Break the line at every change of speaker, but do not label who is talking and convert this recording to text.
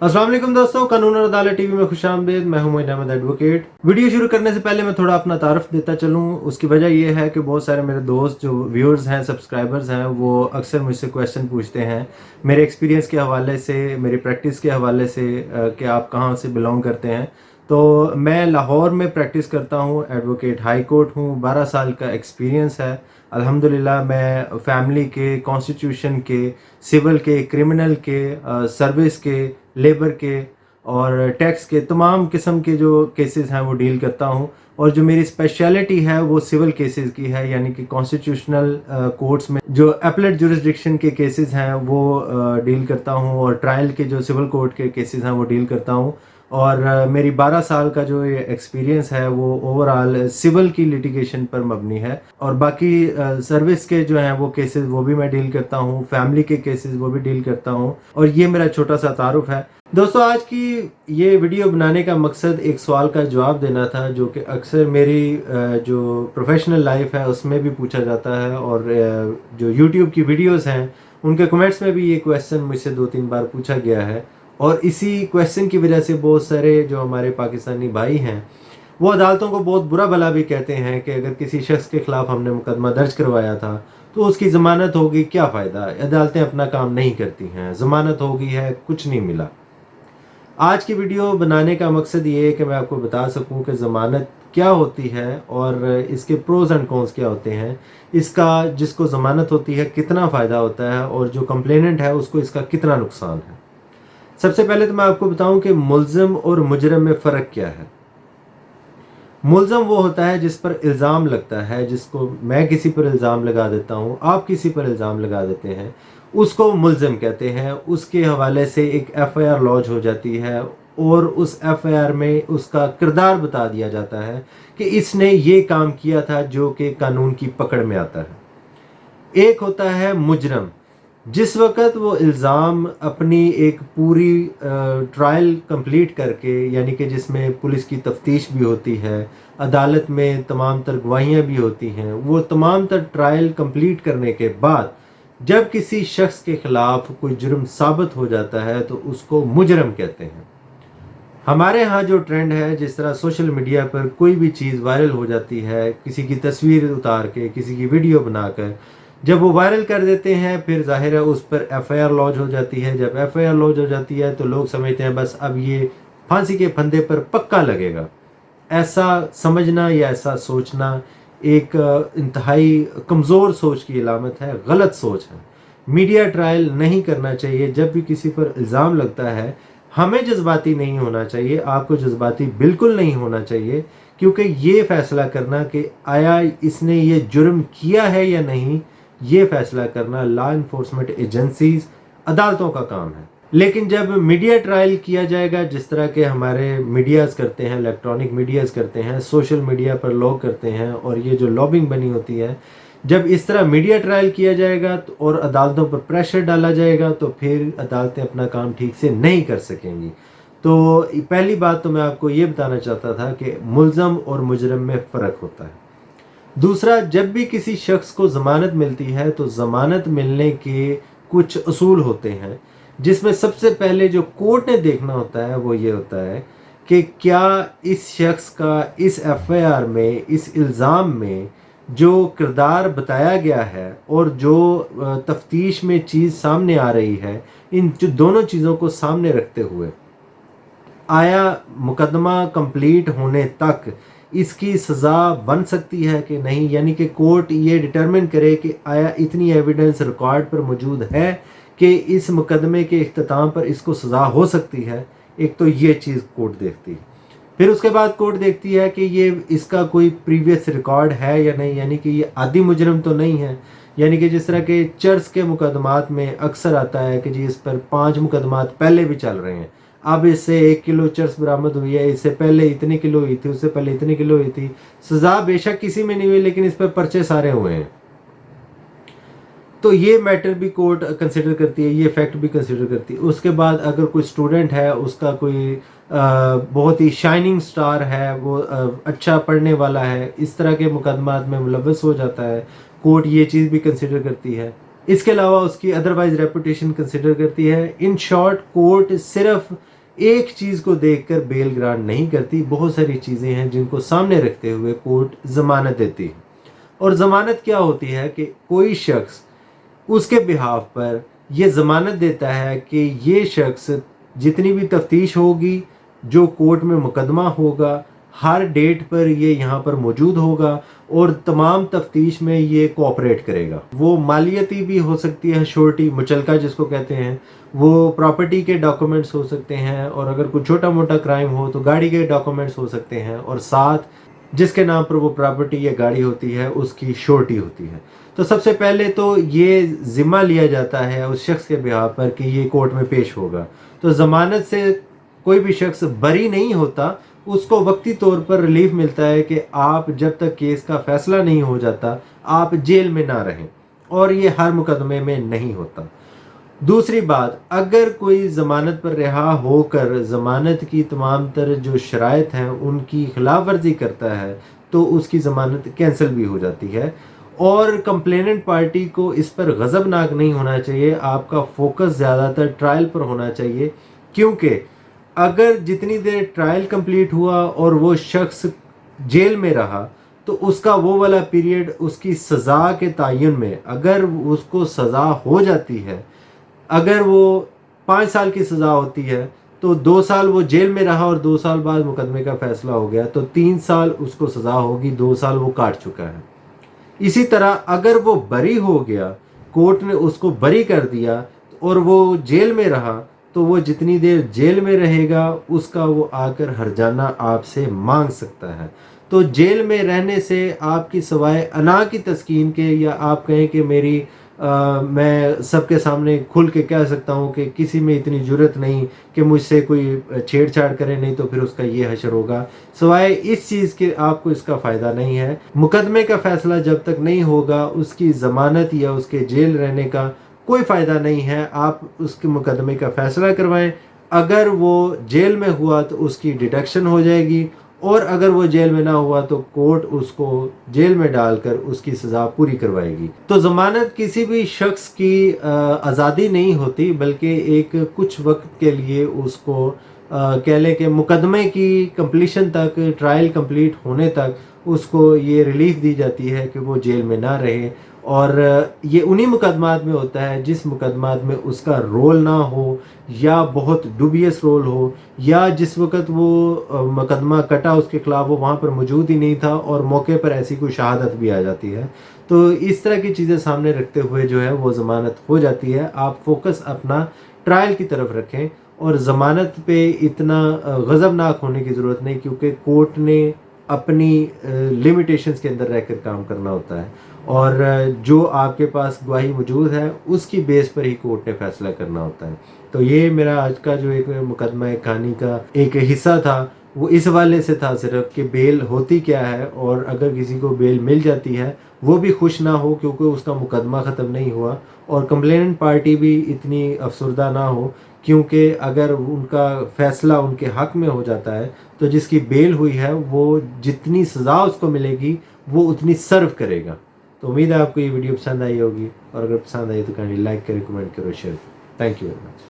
अस्सलाम वालेकुम दोस्तों, कानून और अदालत टीवी में खुशामदीद। मैं हूं मोइन अहमद एडवोकेट। वीडियो शुरू करने से पहले मैं थोड़ा अपना तारफ़ देता चलूं। उसकी वजह यह है कि बहुत सारे मेरे दोस्त जो व्यूअर्स हैं, सब्सक्राइबर्स हैं, वो अक्सर मुझसे क्वेश्चन पूछते हैं मेरे एक्सपीरियंस के हवाले से, मेरी प्रैक्टिस के हवाले से कि आप कहाँ से बिलोंग करते हैं। तो मैं लाहौर में प्रैक्टिस करता हूँ, एडवोकेट हाई कोर्ट हूँ, 12 साल का एक्सपीरियंस है अल्हम्दुलिल्लाह। मैं फैमिली के, कॉन्स्टिट्यूशन के, सिविल के, क्रिमिनल के, सर्विस के, लेबर के और टैक्स के तमाम किस्म के जो केसेस हैं वो डील करता हूँ। और जो मेरी स्पेशलिटी है वो सिविल केसेस की है, यानी कि कॉन्स्टिट्यूशनल कोर्ट्स में जो अपीलेट जुरिस्डिक्शन के केसेस हैं वो डील करता हूँ, और ट्रायल के जो सिविल कोर्ट के केसेस हैं वो डील करता हूँ। और मेरी 12 साल का जो ये एक्सपीरियंस है वो ओवरऑल सिविल की लिटिगेशन पर मबनी है, और बाकी सर्विस के जो हैं वो केसेस वो भी मैं डील करता हूँ, फैमिली के केसेस वो भी डील करता हूँ। और ये मेरा छोटा सा तारुफ है। दोस्तों, आज की ये वीडियो बनाने का मकसद एक सवाल का जवाब देना था जो कि अक्सर मेरी जो प्रोफेशनल लाइफ है उसमें भी पूछा जाता है, और जो यूट्यूब की वीडियोस हैं उनके कमेंट्स में भी ये क्वेश्चन मुझसे 2-3 बार पूछा गया है। और इसी क्वेश्चन की वजह से बहुत सारे जो हमारे पाकिस्तानी भाई हैं वो अदालतों को बहुत बुरा भला भी कहते हैं कि अगर किसी शख्स के खिलाफ हमने मुकदमा दर्ज करवाया था तो उसकी ज़मानत होगी, क्या फ़ायदा, अदालतें अपना काम नहीं करती हैं, ज़मानत होगी है, कुछ नहीं मिला। आज की वीडियो बनाने का मकसद ये है कि मैं आपको बता सकूं कि ज़मानत क्या होती है और इसके प्रोज एंड कॉन्स क्या होते हैं, इसका जिसको ज़मानत होती है कितना फ़ायदा होता है, और जो कंप्लेनेंट है उसको इसका कितना नुकसान है। सबसे पहले तो मैं आपको बताऊं कि मुल्ज़िम और मुजरम में फ़र्क क्या है। मुल्ज़िम वो होता है जिस पर इल्ज़ाम लगता है, जिसको मैं किसी पर इल्ज़ाम लगा देता हूँ, आप किसी पर इल्ज़ाम लगा देते हैं, उसको मुल्ज़िम कहते हैं। उसके हवाले से एक FIR लॉन्च हो जाती है और उस FIR में उसका किरदार बता दिया जाता है कि इसने ये काम किया था जो कि कानून की पकड़ में आता है। एक होता है मुजरम, जिस वक़्त वो इल्ज़ाम अपनी एक पूरी ट्रायल कंप्लीट करके, यानी कि जिसमें पुलिस की तफ्तीश भी होती है, अदालत में तमाम तर गवाहियाँ भी होती हैं, वो तमाम तर ट्रायल कंप्लीट करने के बाद जब किसी शख्स के ख़िलाफ़ कोई जुर्म साबित हो जाता है तो उसको मुजरम कहते हैं। हमारे यहाँ जो ट्रेंड है, जिस तरह सोशल मीडिया पर कोई भी चीज़ वायरल हो जाती है, किसी की तस्वीर उतार के, किसी की वीडियो बनाकर जब वो वायरल कर देते हैं, फिर ज़ाहिर है उस पर FIR लॉन्च हो जाती है। जब FIR लॉन्च हो जाती है तो लोग समझते हैं बस अब ये फांसी के फंदे पर पक्का लगेगा। ऐसा समझना या ऐसा सोचना एक इंतहाई कमज़ोर सोच की अलामत है, गलत सोच है। मीडिया ट्रायल नहीं करना चाहिए। जब भी किसी पर इल्ज़ाम लगता है हमें जज्बाती नहीं होना चाहिए, आपको जज्बाती बिल्कुल नहीं होना चाहिए, क्योंकि ये फ़ैसला करना कि आया इसने ये जुर्म किया है या नहीं, ये फ़ैसला करना लॉ इन्फोर्समेंट एजेंसीज़, अदालतों का काम है। लेकिन जब मीडिया ट्रायल किया जाएगा, जिस तरह के हमारे मीडियाज़ करते हैं, इलेक्ट्रॉनिक मीडियाज़ करते हैं, सोशल मीडिया पर लोग करते हैं, और ये जो लॉबिंग बनी होती है, जब इस तरह मीडिया ट्रायल किया जाएगा तो और अदालतों पर प्रेशर डाला जाएगा तो फिर अदालतें अपना काम ठीक से नहीं कर सकेंगी। तो पहली बात तो मैं आपको ये बताना चाहता था कि मुल्ज़म और मुजरम में फ़र्क होता है। दूसरा, जब भी किसी शख्स को ज़मानत मिलती है तो ज़मानत मिलने के कुछ असूल होते हैं, जिसमें सबसे पहले जो कोर्ट ने देखना होता है वो ये होता है कि क्या इस शख्स का इस FIR में, इस इल्ज़ाम में जो किरदार बताया गया है और जो तफ्तीश में चीज़ सामने आ रही है, इन जो दोनों चीज़ों को सामने रखते हुए आया मुकदमा कंप्लीट होने तक इसकी सज़ा बन सकती है कि नहीं, यानी कि कोर्ट ये डिटरमिन करे कि आया इतनी एविडेंस रिकॉर्ड पर मौजूद है कि इस मुकदमे के इख्तिताम पर इसको सज़ा हो सकती है। एक तो ये चीज़ कोर्ट देखती है। फिर उसके बाद कोर्ट देखती है कि ये इसका कोई प्रीवियस रिकॉर्ड है या नहीं, यानी कि ये आदि मुजरम तो नहीं है। यानी कि जिस तरह के चर्च के मुकदमात में अक्सर आता है कि जी इस पर 5 मुकदमात पहले भी चल रहे हैं, अब इससे 1 किलो चर्च बरामद हुई है, इससे पहले इतनी किलो हुई थी, उससे पहले इतनी किलो हुई थी, सज़ा बेशक किसी में नहीं हुई लेकिन इस पर पर्चे सारे हुए हैं। तो ये मैटर भी कोर्ट कंसिडर करती है, ये फैक्ट भी कंसिडर करती है। उसके बाद अगर कोई स्टूडेंट है, उसका कोई बहुत ही शाइनिंग स्टार है, वो अच्छा पढ़ने वाला है, इस तरह के मुकदमात में मुलव्वस हो जाता है, कोर्ट ये चीज़ भी कंसिडर करती है। इसके अलावा उसकी अदरवाइज रेपुटेशन कंसिडर करती है। इन शॉर्ट कोर्ट सिर्फ एक चीज़ को देखकर बेल ग्रांट नहीं करती, बहुत सारी चीज़ें हैं जिनको सामने रखते हुए कोर्ट ज़मानत देती है। और ज़मानत क्या होती है कि कोई शख्स उसके बिहाफ पर यह ज़मानत देता है कि ये शख्स जितनी भी तफ्तीश होगी, जो कोर्ट में मुकदमा होगा, हर डेट पर ये यहाँ पर मौजूद होगा और तमाम तफ्तीश में ये कोऑपरेट करेगा। वो मालियती भी हो सकती है, श्योरिटी मुचलका जिसको कहते हैं, वो प्रॉपर्टी के डॉक्यूमेंट्स हो सकते हैं, और अगर कोई छोटा मोटा क्राइम हो तो गाड़ी के डॉक्यूमेंट्स हो सकते हैं, और साथ जिसके नाम पर वो प्रॉपर्टी या गाड़ी होती है उसकी श्योरिटी होती है। तो सबसे पहले तो ये ज़िम्मा लिया जाता है उस शख्स के बिहाफ पर कि ये कोर्ट में पेश होगा। तो ज़मानत से कोई भी शख्स बरी नहीं होता, उसको वक्ती तौर पर रिलीफ मिलता है कि आप जब तक केस का फैसला नहीं हो जाता आप जेल में ना रहें, और ये हर मुकदमे में नहीं होता। दूसरी बात, अगर कोई ज़मानत पर रिहा होकर ज़मानत की तमाम तर जो शराइत हैं उनकी खिलाफ वर्जी करता है तो उसकी ज़मानत कैंसिल भी हो जाती है। और कंप्लेनेंट पार्टी को इस पर गज़बनाक नहीं होना चाहिए, आपका फोकस ज़्यादातर ट्रायल पर होना चाहिए, क्योंकि अगर जितनी देर ट्रायल कंप्लीट हुआ और वो शख्स जेल में रहा तो उसका वो वाला पीरियड उसकी सज़ा के तयन में, अगर उसको सज़ा हो जाती है, अगर वो 5 साल की सज़ा होती है तो 2 साल वो जेल में रहा और 2 साल बाद मुकदमे का फैसला हो गया तो 3 साल उसको सज़ा होगी, 2 साल वो काट चुका है। इसी तरह अगर वो बरी हो गया, कोर्ट ने उसको बरी कर दिया और वो जेल में रहा, तो वो जितनी देर जेल में रहेगा उसका वो आकर हर्जाना आपसे मांग सकता है। तो जेल में रहने से आपकी सिवाय अना की तस्कीन के, या आप कहें कि मैं सबके सामने खुल के कह सकता हूँ कि किसी में इतनी जुर्रत नहीं कि मुझसे कोई छेड़छाड़ करे, नहीं तो फिर उसका ये हशर होगा, सिवाय इस चीज़ के आपको इसका फ़ायदा नहीं है। मुकदमे का फ़ैसला जब तक नहीं होगा उसकी ज़मानत या उसके जेल रहने का कोई फ़ायदा नहीं है। आप उसके मुकदमे का फ़ैसला करवाएं, अगर वो जेल में हुआ तो उसकी डिडक्शन हो जाएगी, और अगर वो जेल में ना हुआ तो कोर्ट उसको जेल में डालकर उसकी सज़ा पूरी करवाएगी। तो ज़मानत किसी भी शख्स की आज़ादी नहीं होती, बल्कि एक कुछ वक्त के लिए उसको कह लें कि मुकदमे की कंप्लीशन तक, ट्रायल कंप्लीट होने तक उसको ये रिलीफ दी जाती है कि वो जेल में ना रहे। और ये उन्हीं मुकदमात में होता है जिस मुकदमात में उसका रोल ना हो, या बहुत डूबियस रोल हो, या जिस वक्त वो मुकदमा कटा उसके खिलाफ वो वहाँ पर मौजूद ही नहीं था और मौके पर ऐसी कोई शहादत भी आ जाती है। तो इस तरह की चीज़ें सामने रखते हुए जो है वो ज़मानत हो जाती है। आप फोकस अपना ट्रायल की तरफ रखें, और ज़मानत पे इतना गज़बनाक होने की ज़रूरत नहीं, क्योंकि कोर्ट ने अपनी लिमिटेशंस के अंदर रहकर काम करना होता है, और जो आपके पास गवाही मौजूद है उसकी बेस पर ही कोर्ट ने फैसला करना होता है। तो ये मेरा आज का जो एक मुकदमा कहानी का एक हिस्सा था वो इस वाले से था सिर्फ कि बेल होती क्या है, और अगर किसी को बेल मिल जाती है वो भी खुश ना हो क्योंकि उसका मुकदमा ख़त्म नहीं हुआ, और कंप्लेनेंट पार्टी भी इतनी अफसरदा ना हो, क्योंकि अगर उनका फ़ैसला उनके हक़ में हो जाता है तो जिसकी बेल हुई है वो जितनी सज़ा उसको मिलेगी वो उतनी सर्व करेगा। तो उम्मीद है आपको ये वीडियो पसंद आई होगी, और अगर पसंद आई तो काइंडली लाइक करें, कमेंट करो, share. Thank you very much.